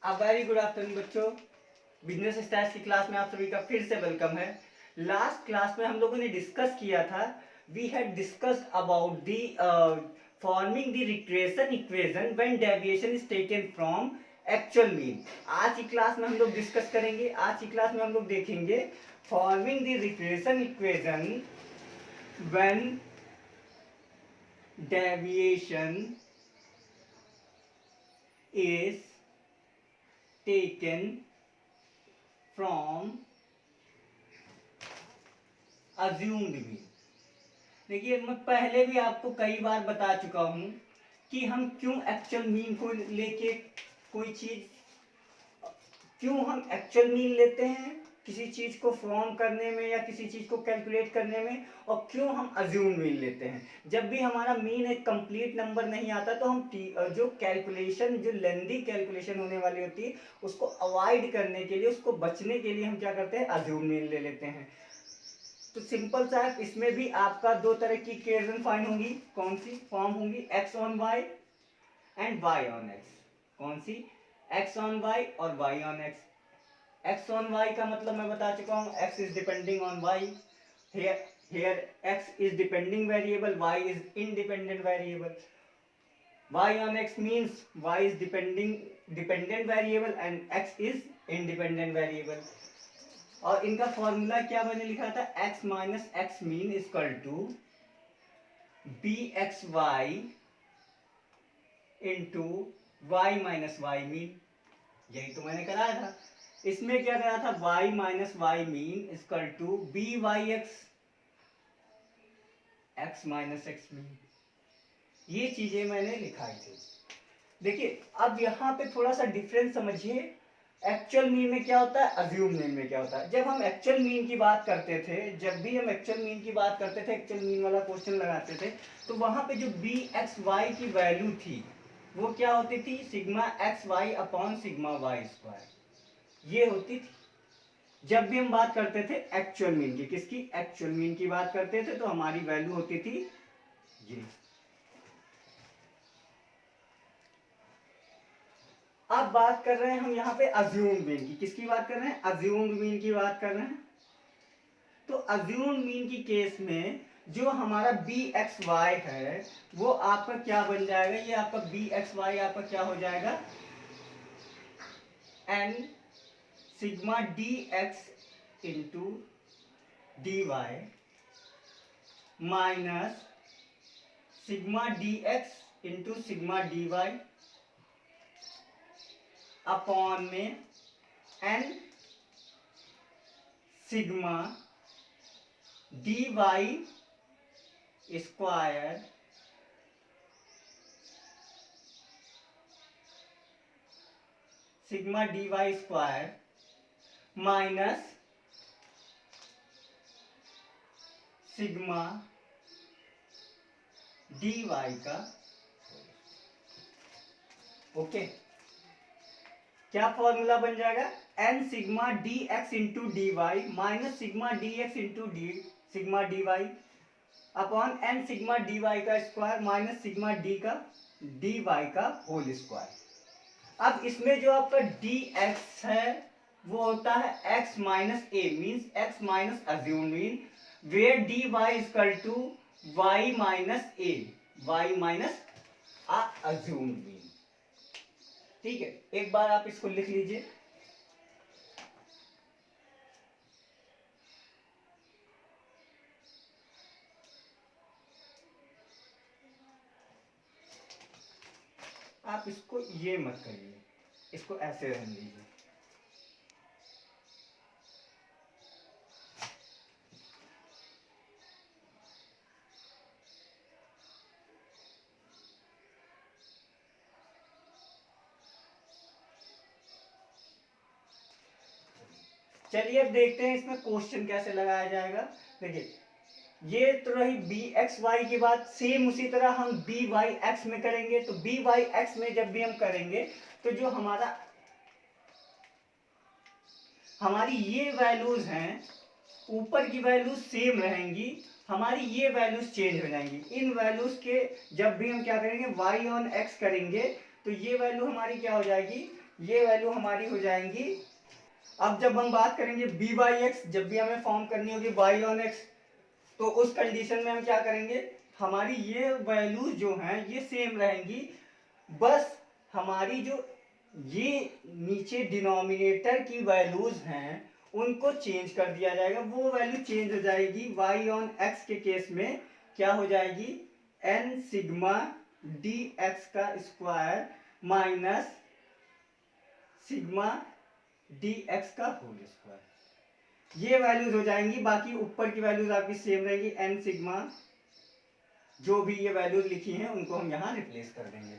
Very good afternoon बच्चों। Business styles की class में आप सभी का फिर से वेलकम है। लास्ट क्लास में हम लोगों ने डिस्कस किया था, we had discussed about the forming the regression equation when deviation is taken from actual mean. आज की क्लास में हम लोग डिस्कस करेंगे, आज की क्लास में हम लोग देखेंगे forming the regression equation when deviation is taken from assumed mean। देखिए, मैं पहले भी आपको कई बार बता चुका हूं कि हम क्यों एक्चुअल मीन को लेके कोई चीज, क्यों हम एक्चुअल मीन लेते हैं किसी चीज को फॉर्म करने में या किसी चीज को कैलकुलेट करने में, और क्यों हम अज्यूम मीन लेते हैं। जब भी हमारा मीन एक कंप्लीट नंबर नहीं आता तो हम जो कैलकुलेशन, जो लेंदी कैलकुलेशन होने वाली होती है उसको अवॉइड करने के लिए, उसको बचने के लिए हम क्या करते हैं, अज्यूम मीन ले लेते हैं। तो सिंपल सा है, इसमें भी आपका दो तरह की इक्वेशन फाइंड होंगी। कौन सी फॉर्म होंगी? X on y and y on x. कौन सी? एक्स ऑन वाई और y on x. X on y का मतलब मैं बता चुका हूँ, x is depending on y. here x is depending variable, y is independent variable. Y on x means y is dependent variable and x is independent variable. और इनका formula क्या मैंने लिखा था? x minus x mean equal to b x y into y minus y mean. यही तो मैंने कराया था। इसमें क्या करा था? y minus y mean equal to b y x, x minus x mean. ये चीजें मैंने लिखाई थी। देखिए, अब यहाँ पे थोड़ा सा डिफरेंस समझिए। एक्चुअल मीन में क्या होता है, अज्यूम मीन में क्या होता है। जब हम एक्चुअल मीन की बात करते थे, जब भी हम एक्चुअल मीन की बात करते थे, एक्चुअल मीन वाला क्वेश्चन लगाते थे, तो वहां पे जो बी एक्स वाई की वैल्यू थी वो क्या होती थी? Sigma x y upon sigma y square, ये होती थी। जब भी हम बात करते थे एक्चुअल मीन की, किसकी? एक्चुअल मीन की बात करते थे, तो हमारी वैल्यू होती थी ये। अब बात कर रहे हैं हम यहाँ पे अज्यूम्ड मीन की। किसकी बात कर रहे हैं? अज्यूम्ड मीन की बात कर रहे हैं। तो अज्यूम्ड मीन की केस में जो हमारा बी एक्स वाई है वो आपका क्या बन जाएगा? ये आपका बी एक्स वाई आपका क्या हो जाएगा? N sigma d x into d y minus sigma d x into sigma d y upon में n sigma d y square sigma d y square minus sigma d y का। Okay, क्या formula बन जाएगा? N sigma d x into d y minus sigma d x into d sigma d y upon n sigma d y का square minus sigma d y का whole square. अब इसमें जो आपका डी एक्स है वो होता है x minus a, means x minus assume mean, where d y equal to y minus a, y minus assume mean. ठीक है, एक बार आप इसको लिख लीजिए। आप इसको ये मत करिए, इसको ऐसे रहने दीजिए। चलिए अब देखते हैं इसमें क्वेश्चन कैसे लगाया जाएगा। देखिए, ये तो रही बी एक्स वाई की बात। सेम उसी तरह हम बी वाई एक्स में करेंगे। तो बी वाई एक्स में जब भी हम करेंगे तो जो हमारी ये वैल्यूज हैं, ऊपर की वैल्यूज सेम रहेंगी, हमारी ये वैल्यूज चेंज हो जाएंगी। इन वैल्यूज के जब भी हम क्या करेंगे, वाई ऑन एक्स करेंगे, तो ये वैल्यू हमारी क्या हो जाएगी? ये वैल्यू हमारी हो जाएंगी। अब जब हम बात करेंगे बी बाई एक्स, जब भी हमें फॉर्म करनी होगी वाई ऑन एक्स, तो उस कंडीशन में हम क्या करेंगे, हमारी ये वैल्यूज जो हैं ये सेम रहेंगी, बस हमारी जो ये नीचे डिनोमिनेटर की वैल्यूज हैं उनको चेंज कर दिया जाएगा। वो वैल्यू चेंज हो जाएगी। वाई ऑन एक्स के केस में क्या हो जाएगी, एन सिग्मा डी एक्स का square minus sigma d x का होल स्क्वायर, ये वैल्यूज हो जाएंगी। बाकी ऊपर की वैल्यूज आपकी सेम रहेगी, एन सिग्मा, जो भी ये वैल्यूज लिखी हैं उनको हम यहाँ रिप्लेस कर देंगे।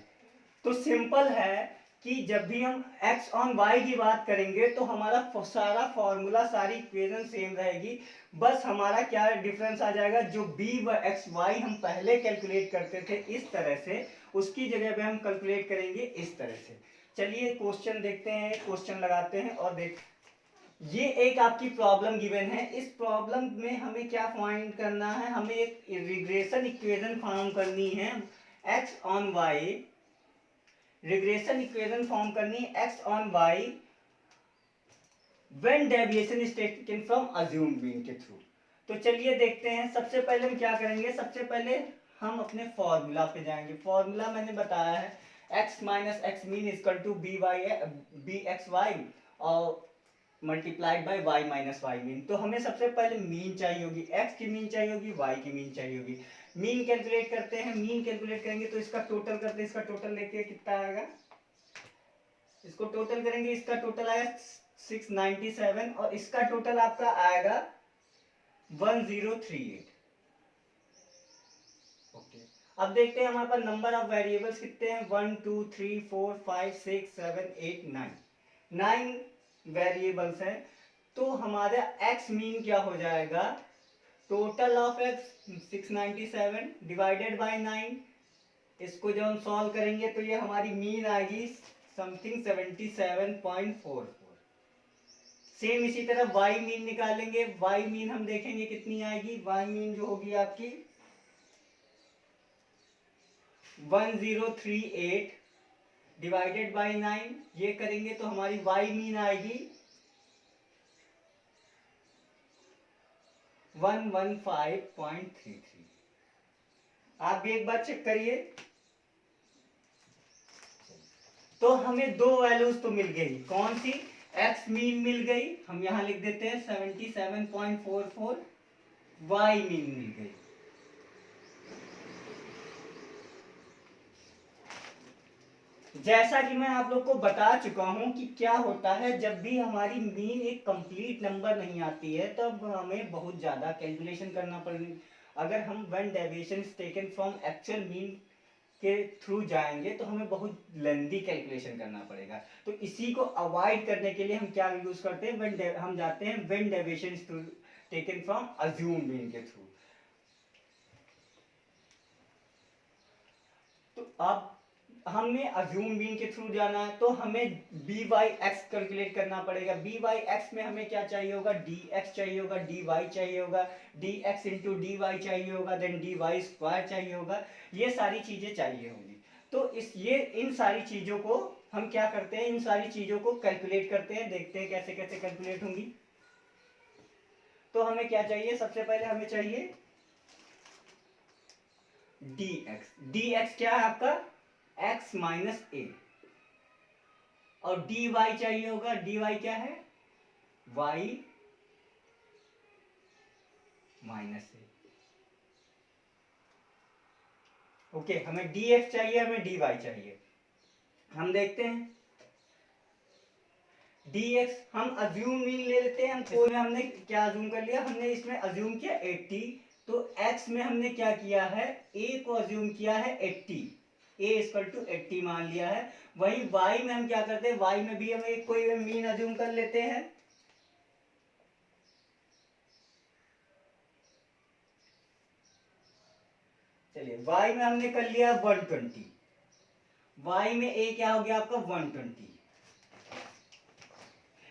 तो सिंपल है कि जब भी हम x ऑन y की बात करेंगे तो हमारा सारा फॉर्मूला, सारी इक्वेशन सेम रहेगी, बस हमारा क्या डिफरेंस आ जाएगा, जो b व एक्स वाई हम पहले कैलकुलेट करते थे इस तरह से, उसकी जगह पे हम कैलकुलेट करेंगे इस तरह से। चलिए क्वेश्चन देखते हैं, क्वेश्चन लगाते हैं और देख, ये एक आपकी प्रॉब्लम गिवन है। इस प्रॉब्लम में हमें क्या फाइंड करना है, हमें एक रिग्रेशन इक्वेशन फॉर्म करनी है x on y, regression equation form करनी है x on y when deviation is taken from assumed mean के थ्रू। तो चलिए देखते हैं। सबसे पहले हम क्या करेंगे, सबसे पहले हम अपने फॉर्मूला पे जाएंगे। फॉर्मूला मैंने बताया है x minus x mean equal to b x y और multiplied by y minus y mean. तो हमें सबसे पहले मीन चाहिए होगी, x की मीन चाहिए होगी, y की मीन चाहिए होगी। मीन कैलकुलेट करते हैं, मीन कैलकुलेट करेंगे तो इसका टोटल करते हैं, इसका टोटल लेके कितना आएगा, इसको टोटल करेंगे, इसका टोटल आएगा 697 और इसका टोटल आपका आएगा 1038। ओके, अब देखते हैं हमारे पास नंबर ऑफ वेरिएबल्स कितने हैं, 1 2 3 4 5 6 7 8 9, 9 वेरिएबल्स हैं। तो हमारा x मीन क्या हो जाएगा, total of x 697 divided by 9, इसको जब हम सॉल्व करेंगे तो ये हमारी मीन आएगी समथिंग 77.44। सेम इसी तरह y मीन निकालेंगे, y मीन हम देखेंगे कितनी आएगी, y मीन जो होगी आपकी 1038 डिवाइडेड बाय 9, ये करेंगे तो हमारी y मीन आएगी 115.33। आप भी एक बार चेक करिए। तो हमें दो वैल्यूज तो मिल गई, कौन सी, x मीन मिल गई, हम यहां लिख देते हैं 77.44, y मीन मिल गई। जैसा कि मैं आप लोग को बता चुका हूं कि क्या होता है जब भी हमारी मीन एक कंप्लीट नंबर नहीं आती है तब हमें बहुत ज्यादा कैलकुलेशन करना पड़ेगा। अगर हम when deviation is taken from actual mean के थ्रू जाएंगे तो हमें बहुत लेंदी कैलकुलेशन करना पड़ेगा। तो इसी को अवॉइड करने के लिए हम क्या यूज करते हैं, हम जाते हैं when deviation is taken from assumed mean के थ्रू। तो अब हमने अज्यूम मीन के थ्रू जाना है तो हमें बी बाई एक्स कैलकुलेट करना पड़ेगा। बी बाई एक्स में हमें क्या चाहिए होगा, डी एक्स चाहिए होगा, डी वाई चाहिए होगा, d x into d y चाहिए होगा, देन डी वाई स्क्वायर चाहिए होगा, ये सारी चीजें चाहिए होंगी। तो इन सारी चीजों को हम क्या करते हैं, इन सारी चीजों को कैलकुलेट करते हैं, देखते हैं कैसे कैसे कैलकुलेट होंगी। तो हमें क्या चाहिए, सबसे पहले हमें चाहिए डी एक्स। डी एक्स क्या है आपका, x माइनस ए, और डी वाई चाहिए होगा, डी वाई क्या है, y माइनस ए। ओके, हमें डी एक्स चाहिए, हमें डी वाई चाहिए। हम देखते हैं डी एक्स हम अज्यूम मीन ले लेते हैं। इसमें हमने क्या अज्यूम कर लिया, हमने इसमें अज्यूम किया 80, तो x में हमने क्या किया है, a को अज्यूम किया है 80, a इक्वल टू 80 मान लिया है। वही y में हम क्या करते हैं, y में भी हम एक कोई मीन अज्यूम कर लेते हैं। चलिए y में हमने कर लिया 120, y में a क्या हो गया आपका 120।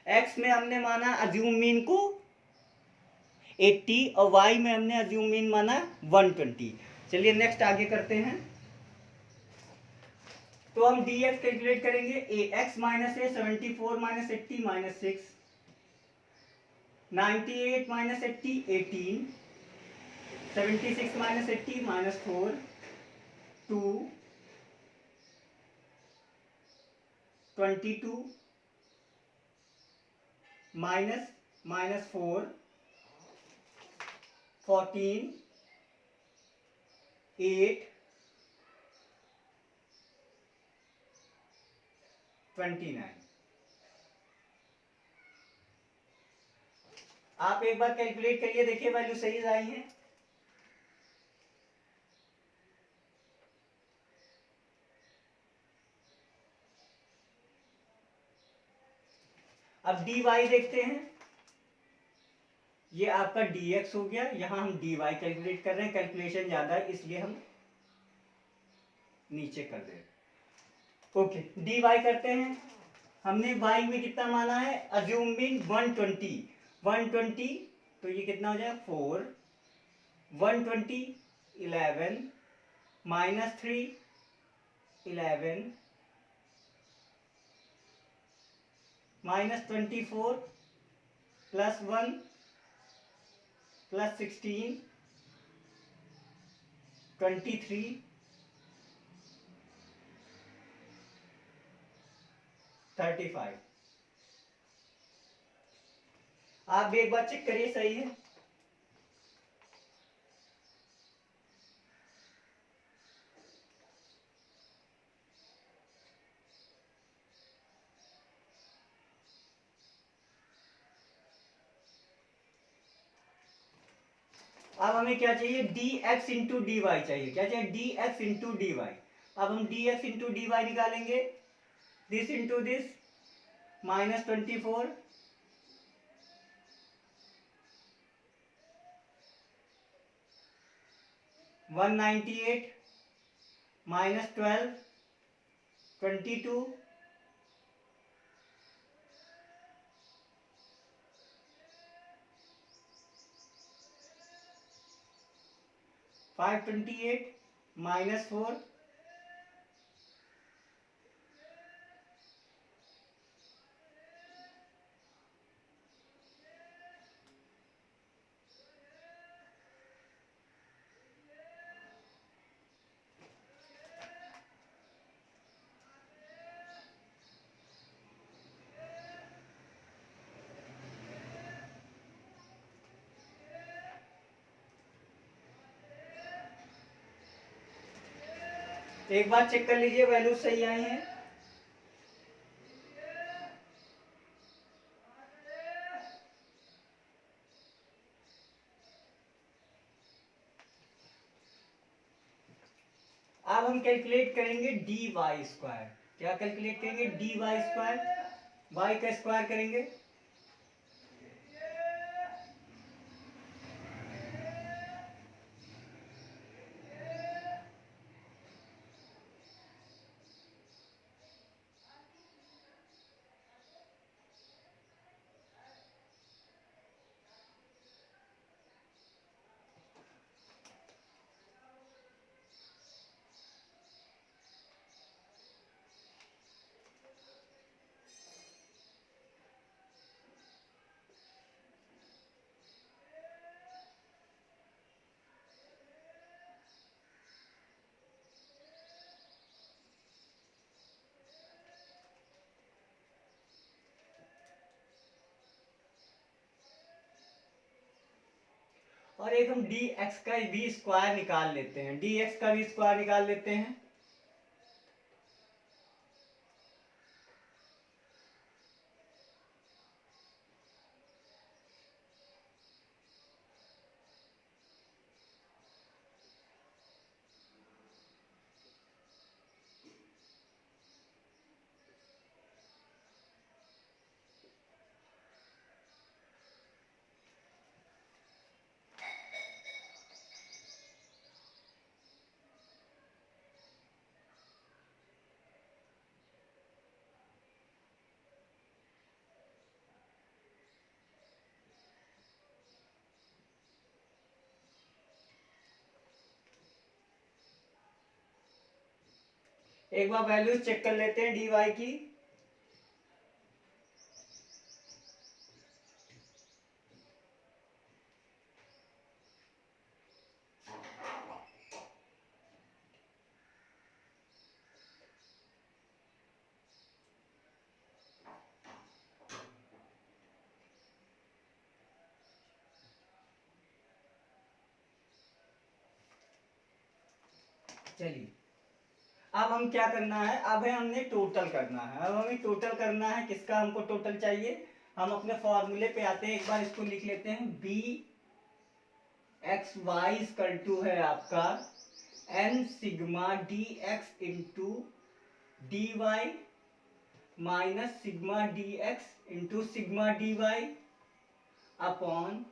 x में हमने माना अज्यूम मीन को 80 और y में हमने अज्यूम मीन माना 120। चलिए नेक्स्ट आगे करते हैं। तो हम डी एक्स कैलकुलेट करेंगे। ए एक्स माइनस ए 74 minus 80 minus 6, 98 minus 80 18, 76 minus 80 minus 4, 2, 22 minus minus 4, 14, 8, 29। आप एक बार कैलकुलेट करिए, देखिए वैल्यू सही आई है। अब डी वाई देखते हैं। ये आपका डी एक्स हो गया, यहां हम डी वाई कैलकुलेट कर रहे हैं, कैलकुलेशन ज्यादा है इसलिए हम नीचे कर दे रहे। ओके, डी वाई करते हैं। हमने वाई में कितना माना है, अज्यूमिंग 120, 120 तो ये कितना हो जाएगा 4, 120 11 माइनस 3 11 माइनस 24 प्लस 1 प्लस 16 23 35। आप भी एक बार चेक करिए सही है। अब हमें क्या चाहिए, d x into d y चाहिए। क्या चाहिए, d x into d y. अब हम d x into d y निकालेंगे, this into this minus 24 198 minus 12 22 528 minus 4 एक बार चेक कर लीजिए वैल्यू सही आई है। अब हम कैलकुलेट करेंगे डी वाई स्क्वायर। क्या कैलकुलेट करेंगे, डी वाई स्क्वायर, वाई का स्क्वायर करेंगे। और एक हम डी एक्स का भी स्क्वायर निकाल लेते हैं, डी एक्स का भी स्क्वायर निकाल लेते हैं। एक बार वैल्यूज चेक कर लेते हैं dy की। चलिए अब हम क्या करना है, अब है हमने टोटल करना है। अब हमें टोटल करना है, किसका हमको टोटल चाहिए। हम अपने फॉर्मूले पे आते हैं, एक बार इसको लिख लेते हैं। B x y equal to है आपका n sigma d x into d y minus sigma d x into sigma d y upon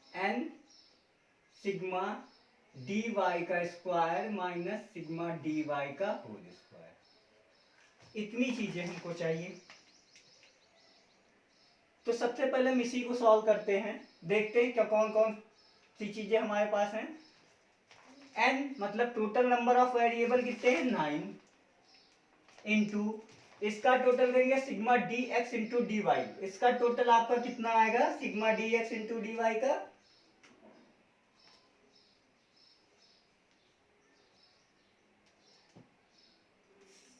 n sigma d y का square minus sigma d y का होल स्क्वायर। इतनी चीजें हमको चाहिए। तो सबसे पहले हम इसी को सॉल्व करते हैं, देखते हैं क्या कौन कौन सी चीजें हमारे पास हैं। n मतलब टोटल नंबर ऑफ वेरिएबल कितने हैं 9 इंटू इसका टोटल करेंगे sigma d x into d y. इसका टोटल आपका कितना आएगा sigma d x into d y का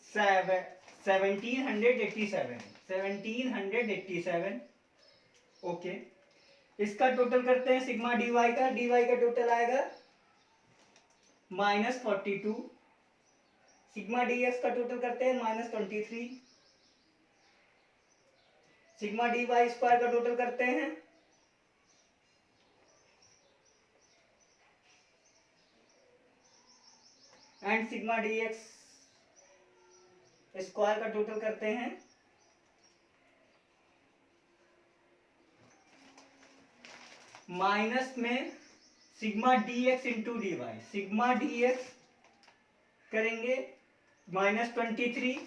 1787। ओके, इसका टोटल करते हैं सिग्मा डी वाई का। डी वाई का टोटल आएगा -42। सिग्मा डी एक्स का टोटल करते हैं -23। सिग्मा डी वाई स्क्वायर का टोटल करते हैं and sigma d x square का टोटल करते हैं माइनस में sigma d x into d Y. Sigma d x करेंगे -23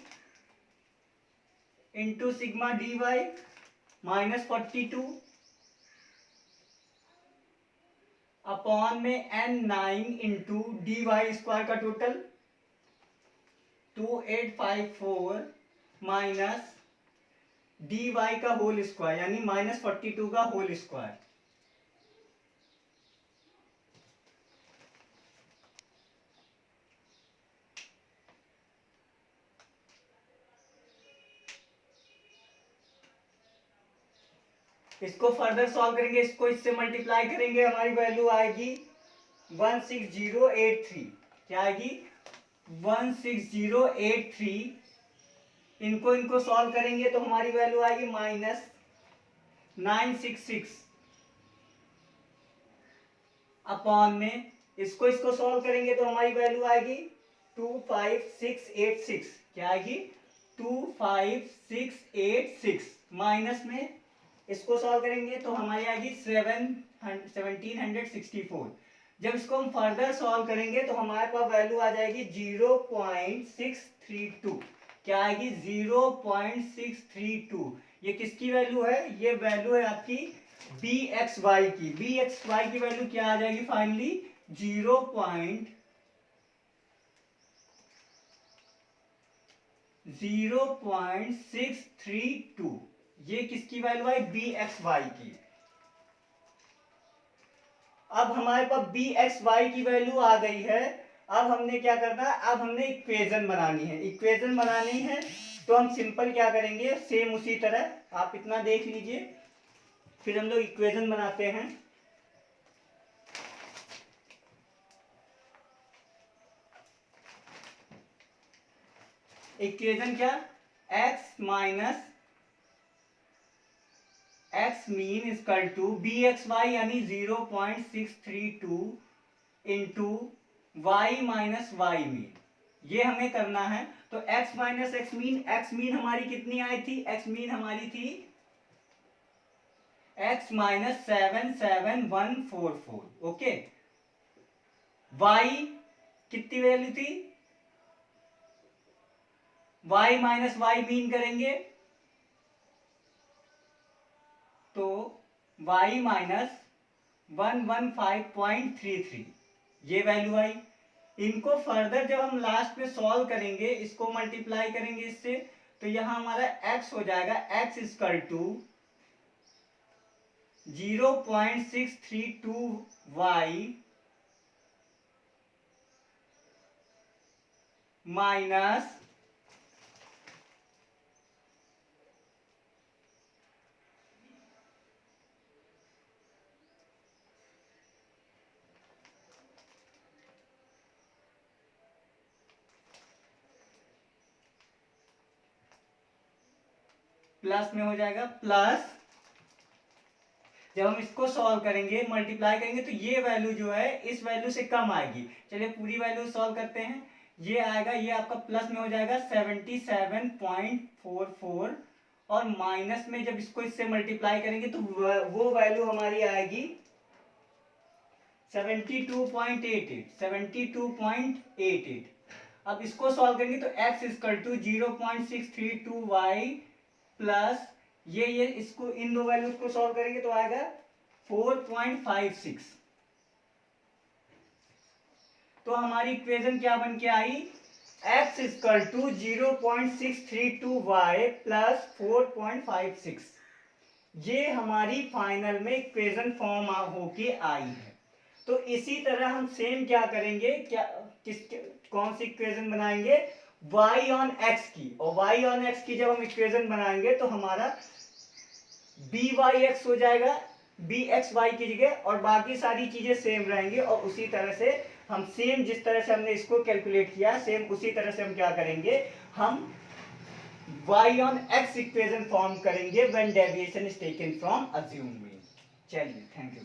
into sigma d y -42 upon में n9 into d y square का टोटल 2854 माइनस डी वाई का होल स्क्वायर यानी -42 का होल स्क्वायर। इसको फर्दर सॉल्व करेंगे, इसको इससे मल्टीप्लाई करेंगे, हमारी वैल्यू आएगी 16083। क्या आएगी 16083। इनको सॉल्व करेंगे तो हमारी वैल्यू आएगी -966 अपॉन में इसको सॉल्व करेंगे तो हमारी वैल्यू आएगी 25686। क्या आएगी 25686 माइनस में इसको सॉल्व करेंगे तो हमारी आएगी 1764। जब इसको हम फर्दर सॉल्व करेंगे तो हमारे पास वैल्यू आ जाएगी 0.632। क्या आएगी 0.632। ये किसकी वैल्यू है, ये वैल्यू है आपकी बी एक्स वाई की। बी एक्स वाई की वैल्यू क्या आ जाएगी फाइनली 0.632। ये किसकी वैल्यू है बी एक्स वाई की। अब हमारे पास बी एक्स वाई की वैल्यू आ गई है। अब हमने क्या करना है, अब हमने इक्वेशन बनानी है। इक्वेशन बनानी है तो हम सिंपल क्या करेंगे, सेम उसी तरह आप इतना देख लीजिए, फिर हम लोग इक्वेशन बनाते हैं। इक्वेशन क्या, x minus x mean equal to b x y यानी 0.632 into y minus y mean, ये हमें करना है। तो x माइनस एक्स मीन हमारी कितनी आई थी, x मीन हमारी थी x माइनस 77144। ओके, y कितनी वैल्यू थी, y माइनस वाई मीन करेंगे तो y माइनस 115.33 ये वैल्यू आई। इनको फर्दर जब हम लास्ट में सॉल्व करेंगे, इसको मल्टीप्लाई करेंगे इससे, तो यहां हमारा x हो जाएगा x equal to 0.632y minus plus में हो जाएगा प्लस, जब हम इसको सॉल्व करेंगे मल्टीप्लाई करेंगे तो ये वैल्यू जो है इस वैल्यू से कम आएगी। चलिए पूरी वैल्यू सॉल्व करते हैं। ये आएगा, ये आपका प्लस में हो जाएगा 77.44 और माइनस में जब इसको इससे मल्टीप्लाई करेंगे तो वो वैल्यू हमारी आएगी 72.88। अब इसको सॉल्व करेंगे तो x equal to 0.632y plus ये इसको इन दो वैल्यूज को सॉल्व करेंगे तो आएगा 4.56। तो हमारी इक्वेशन क्या बन के आई, x equal to 0.632y plus 4.56। ये हमारी फाइनल में इक्वेशन फॉर्म होके आई है। तो इसी तरह हम सेम क्या करेंगे, कौन सी इक्वेशन बनाएंगे, y ऑन x की। और y ऑन x की जब हम इक्वेशन बनाएंगे तो हमारा byx हो जाएगा bxy की जगह, और बाकी सारी चीजें सेम रहेंगी। और उसी तरह से हम सेम जिस तरह से हमने इसको कैलकुलेट किया, सेम उसी तरह से हम क्या करेंगे, हम y on x equation form करेंगे when deviation is taken from assumed mean. चलिए, थैंक यू।